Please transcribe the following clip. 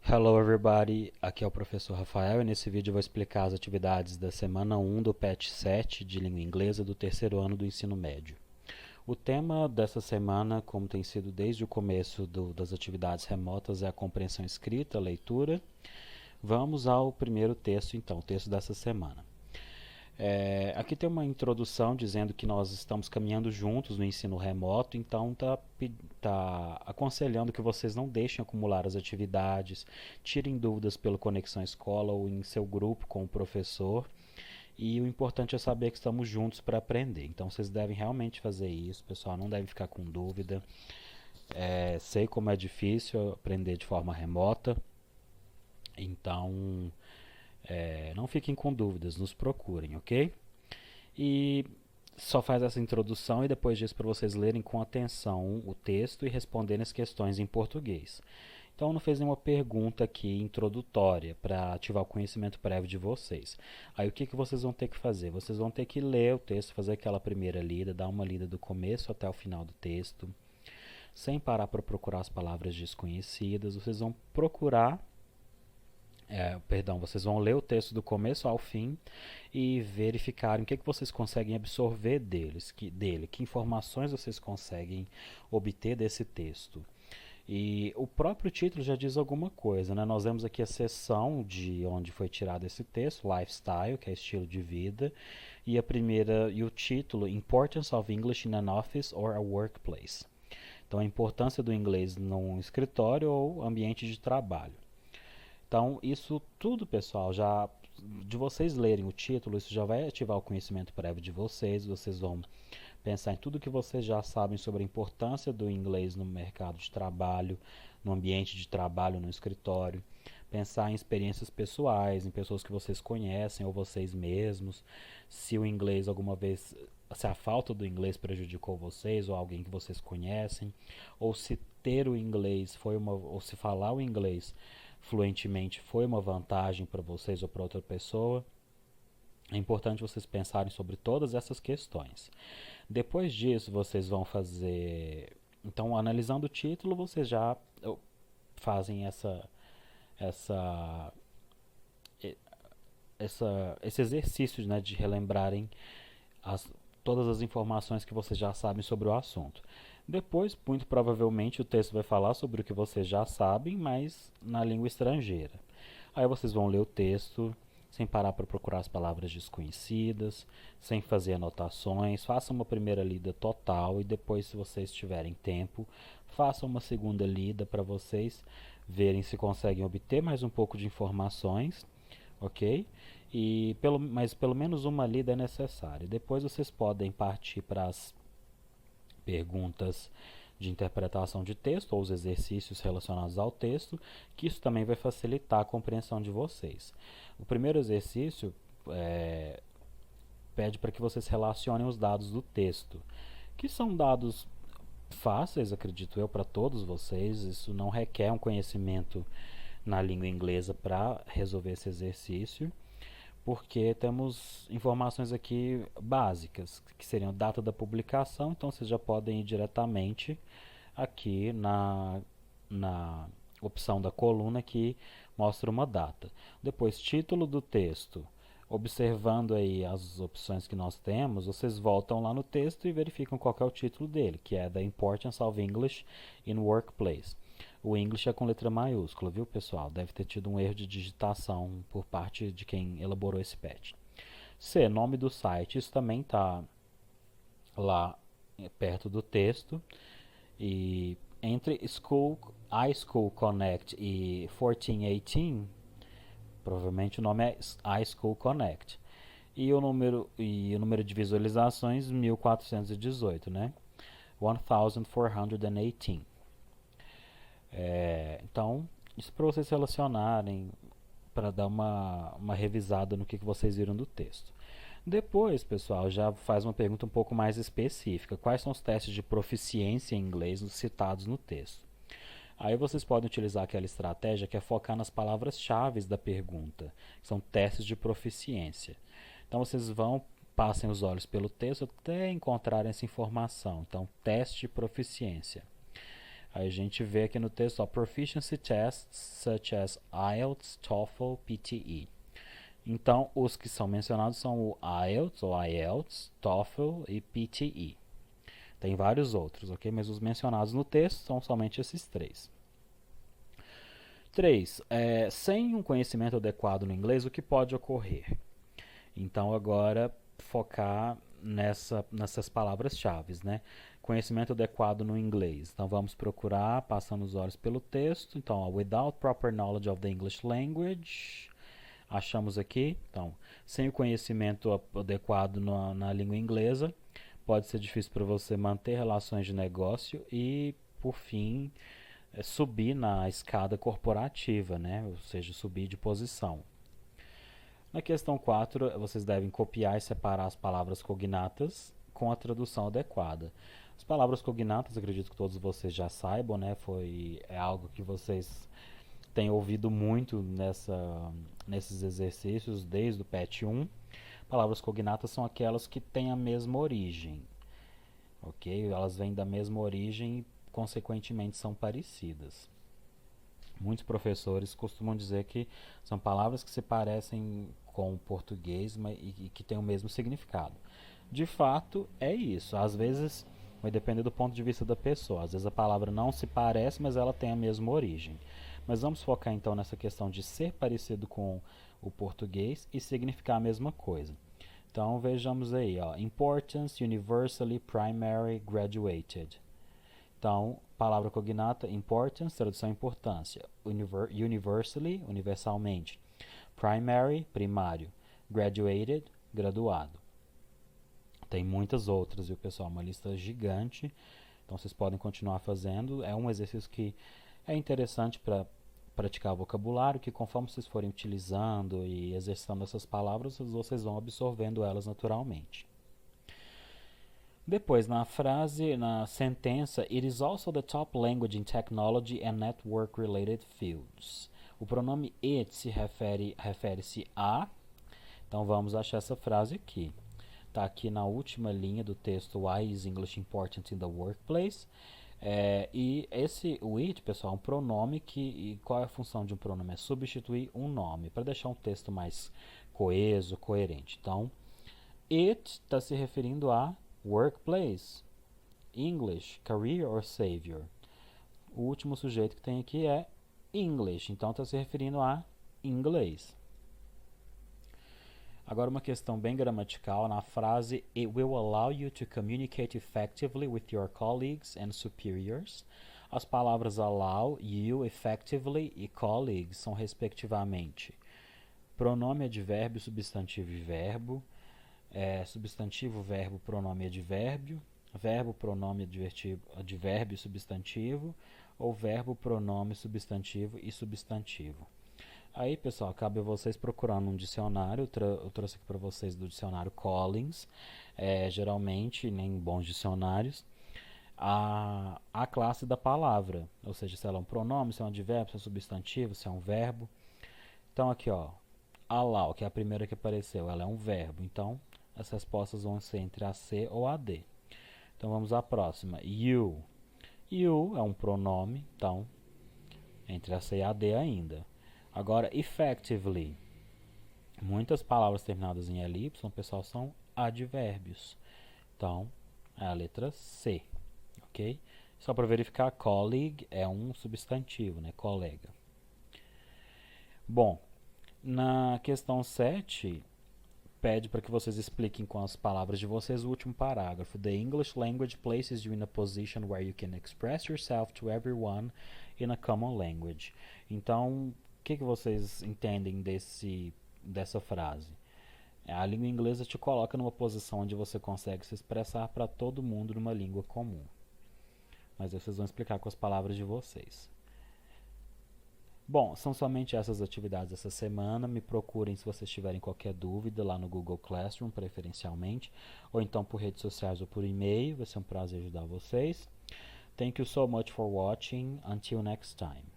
Hello everybody, aqui é o professor Rafael e nesse vídeo eu vou explicar as atividades da semana 1 do PET 7 de língua inglesa do terceiro ano do ensino médio. O tema dessa semana, como tem sido desde o começo das atividades remotas, é a compreensão escrita, a leitura. Vamos ao primeiro texto então, o texto dessa semana. Aqui tem uma introdução dizendo que nós estamos caminhando juntos no ensino remoto, então tá aconselhando que vocês não deixem acumular as atividades, tirem dúvidas pelo Conexão Escola ou em seu grupo com o professor. E o importante é saber que estamos juntos para aprender. Então vocês devem realmente fazer isso, pessoal, não devem ficar com dúvida. Sei como é difícil aprender de forma remota, então não fiquem com dúvidas, nos procurem, ok? E só faz essa introdução e depois disso para vocês lerem com atenção o texto e responderem as questões em português. Então não fez nenhuma pergunta aqui introdutória para ativar o conhecimento prévio de vocês. Aí o que vocês vão ter que fazer? Vocês vão ter que ler o texto, fazer aquela primeira lida, dar uma lida do começo até o final do texto, sem parar para procurar as palavras desconhecidas. Vocês vão procurar vocês vão ler o texto do começo ao fim e verificarem o que vocês conseguem absorver dele, que informações vocês conseguem obter desse texto. E o próprio título já diz alguma coisa, né? Nós vemos aqui a seção de onde foi tirado esse texto, Lifestyle, que é estilo de vida, e o título, Importance of English in an Office or a Workplace. Então, a importância do inglês num escritório ou ambiente de trabalho. Então, isso tudo, pessoal, já de vocês lerem o título, isso já vai ativar o conhecimento prévio de vocês. Vocês vão pensar em tudo que vocês já sabem sobre a importância do inglês no mercado de trabalho, no ambiente de trabalho, no escritório. Pensar em experiências pessoais, em pessoas que vocês conhecem ou vocês mesmos. Se o inglês alguma vez, se a falta do inglês prejudicou vocês ou alguém que vocês conhecem, ou se ter o inglês ou se falar o inglês fluentemente foi uma vantagem para vocês ou para outra pessoa. É importante vocês pensarem sobre todas essas questões. Depois disso, vocês vão fazer. Então, analisando o título, vocês já fazem essa, esse exercício, né, de relembrarem as, todas as informações que vocês já sabem sobre o assunto. Depois, muito provavelmente, o texto vai falar sobre o que vocês já sabem, mas na língua estrangeira. Aí vocês vão ler o texto sem parar para procurar as palavras desconhecidas, sem fazer anotações. Façam uma primeira lida total e depois, se vocês tiverem tempo, façam uma segunda lida para vocês verem se conseguem obter mais um pouco de informações, ok? Mas pelo menos uma lida é necessária. Depois vocês podem partir para as perguntas de interpretação de texto ou os exercícios relacionados ao texto, que isso também vai facilitar a compreensão de vocês. O primeiro exercício pede para que vocês relacionem os dados do texto, que são dados fáceis, acredito eu, para todos vocês. Isso não requer um conhecimento na língua inglesa para resolver esse exercício, porque temos informações aqui básicas, que seriam data da publicação. Então vocês já podem ir diretamente aqui na opção da coluna que mostra uma data. Depois, título do texto. Observando aí as opções que nós temos, vocês voltam lá no texto e verificam qual é o título dele, que é The Importance of English in Workplace. O English é com letra maiúscula, viu, pessoal? Deve ter tido um erro de digitação por parte de quem elaborou esse patch. C, nome do site. Isso também está lá perto do texto. E entre iSchool Connect e 1418, provavelmente o nome é iSchool Connect. E o número de visualizações, 1418, né? 1418. Então, isso para vocês relacionarem, para dar uma revisada no que vocês viram do texto. Depois, pessoal, já faz uma pergunta um pouco mais específica. Quais são os testes de proficiência em inglês citados no texto? Aí vocês podem utilizar aquela estratégia que é focar nas palavras-chave da pergunta, que são testes de proficiência. Então vocês passem os olhos pelo texto até encontrar essa informação. Então, teste de proficiência. Aí a gente vê aqui no texto, ó, proficiency tests such as IELTS, TOEFL, PTE. Então, os que são mencionados são o IELTS, ou IELTS, TOEFL e PTE. Tem vários outros, ok? Mas os mencionados no texto são somente esses três. 3. Sem um conhecimento adequado no inglês, o que pode ocorrer? Então, agora, focar nessas palavras-chave, né? Conhecimento adequado no inglês. Então, vamos procurar, passando os olhos pelo texto. Então, ó, without proper knowledge of the English language, achamos aqui. Então, sem o conhecimento adequado na língua inglesa, pode ser difícil para você manter relações de negócio e, por fim, subir na escada corporativa, né? Ou seja, subir de posição. Na questão 4, vocês devem copiar e separar as palavras cognatas com a tradução adequada. As palavras cognatas, acredito que todos vocês já saibam, né? É algo que vocês têm ouvido muito nesses exercícios desde o PET 1. Palavras cognatas são aquelas que têm a mesma origem, ok? Elas vêm da mesma origem e, consequentemente, são parecidas. Muitos professores costumam dizer que são palavras que se parecem com o português e que têm o mesmo significado. De fato, é isso. Às vezes, vai depender do ponto de vista da pessoa. Às vezes a palavra não se parece, mas ela tem a mesma origem. Mas vamos focar então nessa questão de ser parecido com o português e significar a mesma coisa. Então vejamos aí, ó, importance, universally, primary, graduated. Então, palavra cognata, importance, tradução importância. Universally, universalmente. Primary, primário. Graduated, graduado. Tem muitas outras, viu, pessoal? Uma lista gigante. Então, vocês podem continuar fazendo. É um exercício que é interessante para praticar o vocabulário, que conforme vocês forem utilizando e exercitando essas palavras, vocês vão absorvendo elas naturalmente. Depois, na sentença, it is also the top language in technology and network-related fields. O pronome it refere-se a. Então, vamos achar essa frase aqui. Está aqui na última linha do texto, Why is English important in the workplace? E o it, pessoal, é um pronome e qual é a função de um pronome? É substituir um nome, para deixar um texto mais coeso, coerente. Então, it está se referindo a workplace, English, career or savior. O último sujeito que tem aqui é English, então está se referindo a inglês. Agora uma questão bem gramatical na frase It will allow you to communicate effectively with your colleagues and superiors. As palavras allow, you, effectively e colleagues são respectivamente pronome, advérbio, substantivo e verbo. Substantivo, verbo, pronome, advérbio, verbo, pronome, advérbio, substantivo, ou verbo, pronome, substantivo e substantivo. Aí, pessoal, cabe a vocês procurando um dicionário. Eu trouxe aqui para vocês do dicionário Collins. Geralmente, em bons dicionários, a classe da palavra, ou seja, se ela é um pronome, se é um advérbio, se é um substantivo, se é um verbo. Então, aqui, ó, allow, que é a primeira que apareceu, ela é um verbo. Então, as respostas vão ser entre a C ou a D. Então, vamos à próxima. You. You é um pronome, então, entre a C e a D ainda. Agora, effectively. Muitas palavras terminadas em ly, pessoal, são advérbios. Então, é a letra C, ok? Só para verificar, colleague é um substantivo, né? Colega. Bom, na questão 7, pede para que vocês expliquem com as palavras de vocês o último parágrafo. The English language places you in a position where you can express yourself to everyone in a common language. Então, o que vocês entendem dessa frase? A língua inglesa te coloca numa posição onde você consegue se expressar para todo mundo numa língua comum. Mas vocês vão explicar com as palavras de vocês. Bom, são somente essas atividades essa semana. Me procurem se vocês tiverem qualquer dúvida lá no Google Classroom, preferencialmente, ou então por redes sociais ou por e-mail. Vai ser um prazer ajudar vocês. Thank you so much for watching. Until next time.